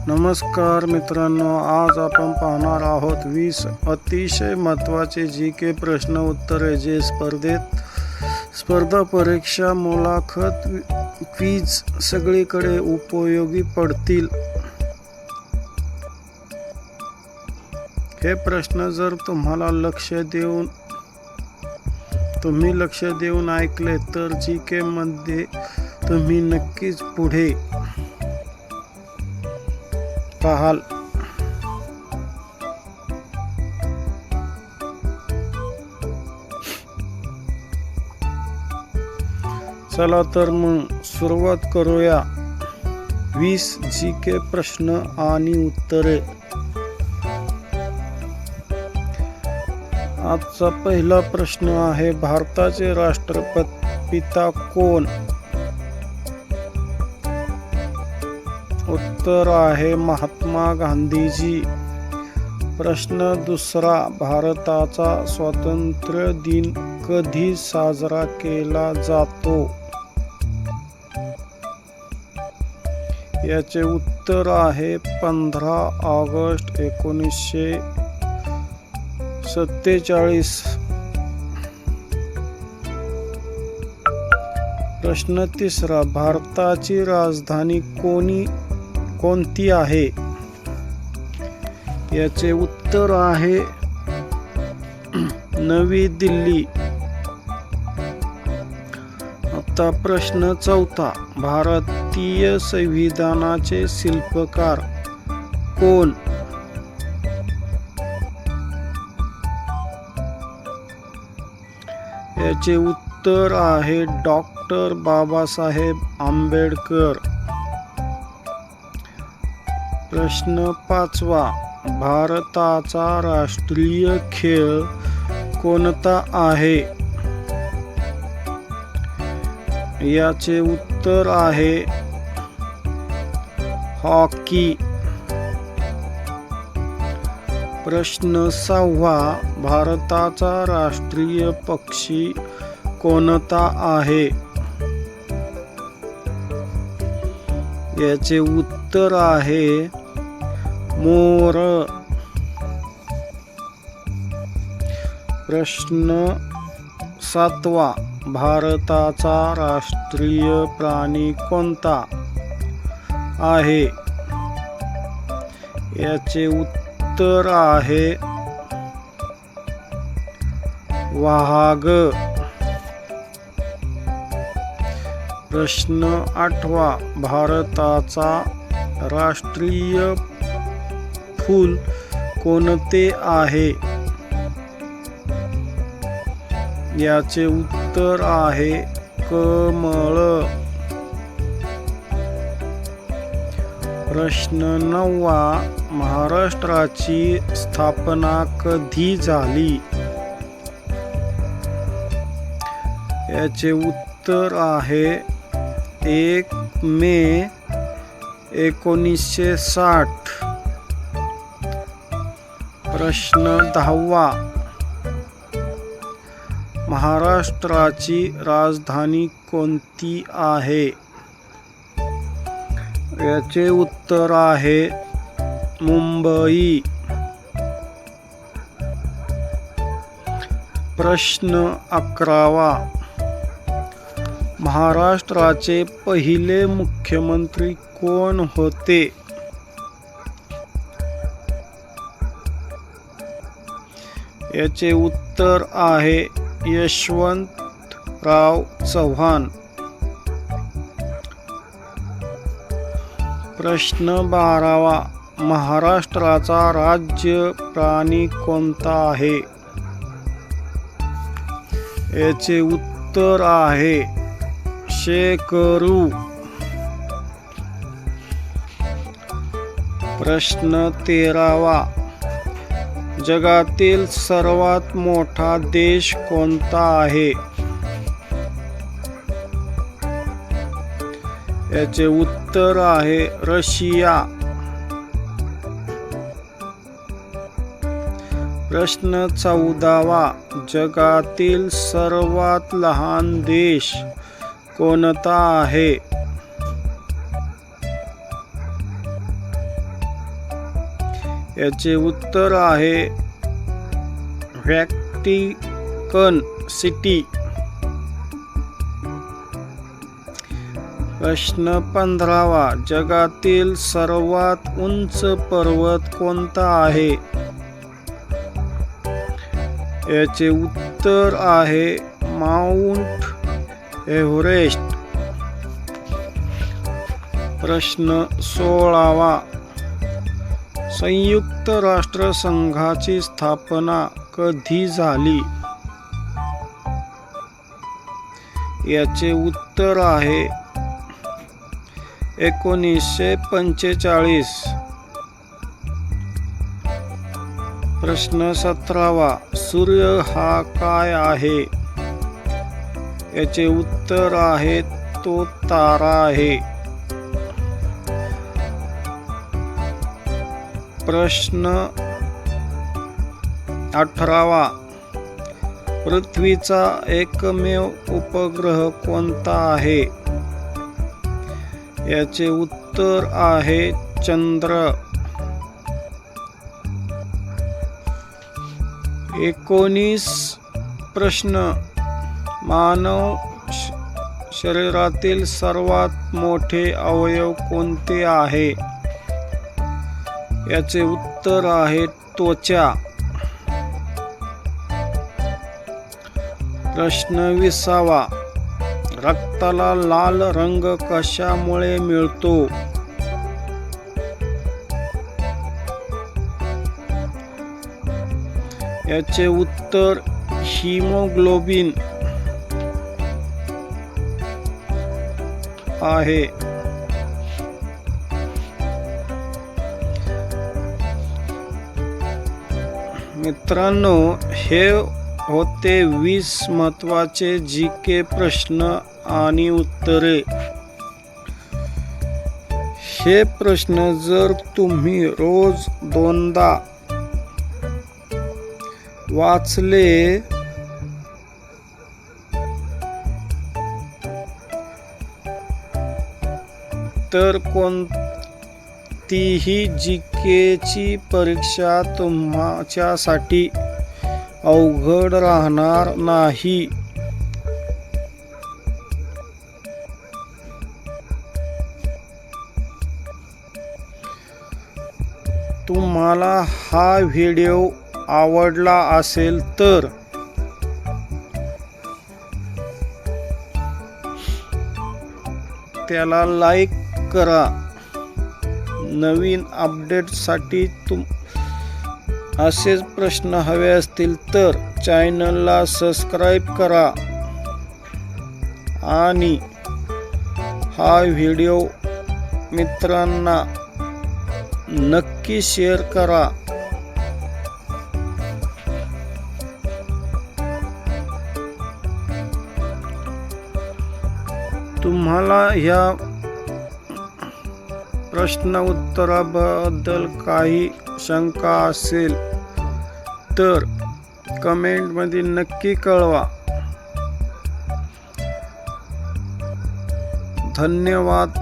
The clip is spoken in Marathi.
नमस्कार मित्रांनो, आज आपण पाहणार आहोत 20 अतिशय महत्त्वाचे जीके प्रश्न उत्तरे जे स्पर्धा परीक्षा मुलाखत क्विज सगळीकडे उपयोगी पडतील। हे प्रश्न जर तुम्ही लक्ष देऊन ऐकले तर जीके मध्ये तुम्ही नक्कीच पुढे पाहाल। चला तर मग सुरुवात करूया 20 जीके प्रश्न आणि उत्तरे। आजचा पहिला प्रश्न आहे, भारताचे राष्ट्रपिता कोण? उत्तर आहे महात्मा गांधीजी। प्रश्न दुसरा, भारताचा स्वातंत्र्य दिन कधी साजरा केला जातो? याचे उत्तर आहे 15 ऑगस्ट 1947। प्रश्न तिसरा, भारताची राजधानी कोणती आहे? याचे उत्तर आहे नवी दिल्ली। आता प्रश्न चौथा, भारतीय संविधानाचे शिल्पकार कोण? याचे उत्तर आहे डॉक्टर बाबासाहेब आंबेडकर। प्रश्न पाचवा, भारताचा राष्ट्रीय खेळ कोणता आहे? याचे उत्तर आहे हॉकी। प्रश्न सहावा, भारताचा राष्ट्रीय पक्षी कोणता आहे? याचे उत्तर आहे मोर। प्रश्न सातवा, भारताचा राष्ट्रीय प्राणी कोणता आहे? याचे उत्तर आहे वाघ। प्रश्न आठवा, भारताचा राष्ट्रीय फूल कोणते आहे? याचे उत्तर आहे कमळ। प्रश्न नववा, महाराष्ट्राची स्थापना कधी झाली? याचे उत्तर आहे 1 मे 1960। प्रश्न 10वा, महाराष्ट्राची राजधानी कोणती आहे? याचे उत्तर आहे मुंबई। प्रश्न 11वा, महाराष्ट्राचे पहिले मुख्यमंत्री कोण होते? याचे उत्तर आहे यशवंतराव चव्हाण। प्रश्न 12वा, महाराष्ट्राचा राज्य प्राणी कोणता आहे? याचे उत्तर आहे शेकरू। प्रश्न 13वा, जगातील सर्वात मोठा देश कोणता आहे? याचे उत्तर आहे रशिया। प्रश्न 14वा, जगातील सर्वात लहान देश कोणता आहे? याचे उत्तर आहे व्हॅटिकन सिटी. प्रश्न 15वा. जगातील सर्वात उंच पर्वत कोणता आहे? याचे उत्तर आहे माउंट एव्हरेस्ट. प्रश्न 16वा. संयुक्त राष्ट्रसंघाची स्थापना कधी झाली? याचे उत्तर आहे 1945. प्रश्न 17वा. सूर्य हा काय आहे? याचे उत्तर आहे तो तारा आहे. प्रश्न 18वा. पृथ्वीचा एकमेव उपग्रह कोणता आहे? याचे उत्तर आहे चंद्र. 19 प्रश्न. मानव शरीरातील सर्वात मोठे अवयव कोणते आहे? याचे उत्तर आहे त्वचा. प्रश्न 20वा. रक्ताला लाल रंग कशामुळे मिळतो? याचे उत्तर हिमोग्लोबिन आहे. मित्रांनो, हे होते 20 महत्त्वाचे GK प्रश्न आणि उत्तरे. हे प्रश्न जर तुम्ही रोज 2दा वाचले तर कोणतीही GKची परीक्षा तुमच्यासाठी अवघड राहणार नाही. तुम्हाला हा व्हिडिओ आवडला असेल तर त्याला लाईक करा. नवीन अपडेटसाठी असेच प्रश्न हवे असतील तर चॅनलला सबस्क्राईब करा आणि हा व्हिडिओ मित्रांना नक्की शेअर करा. तुम्हाला ह्या प्रश्न उत्तराबद्दल काही शंका असेल तर कमेंटमध्ये नक्की कळवा. धन्यवाद.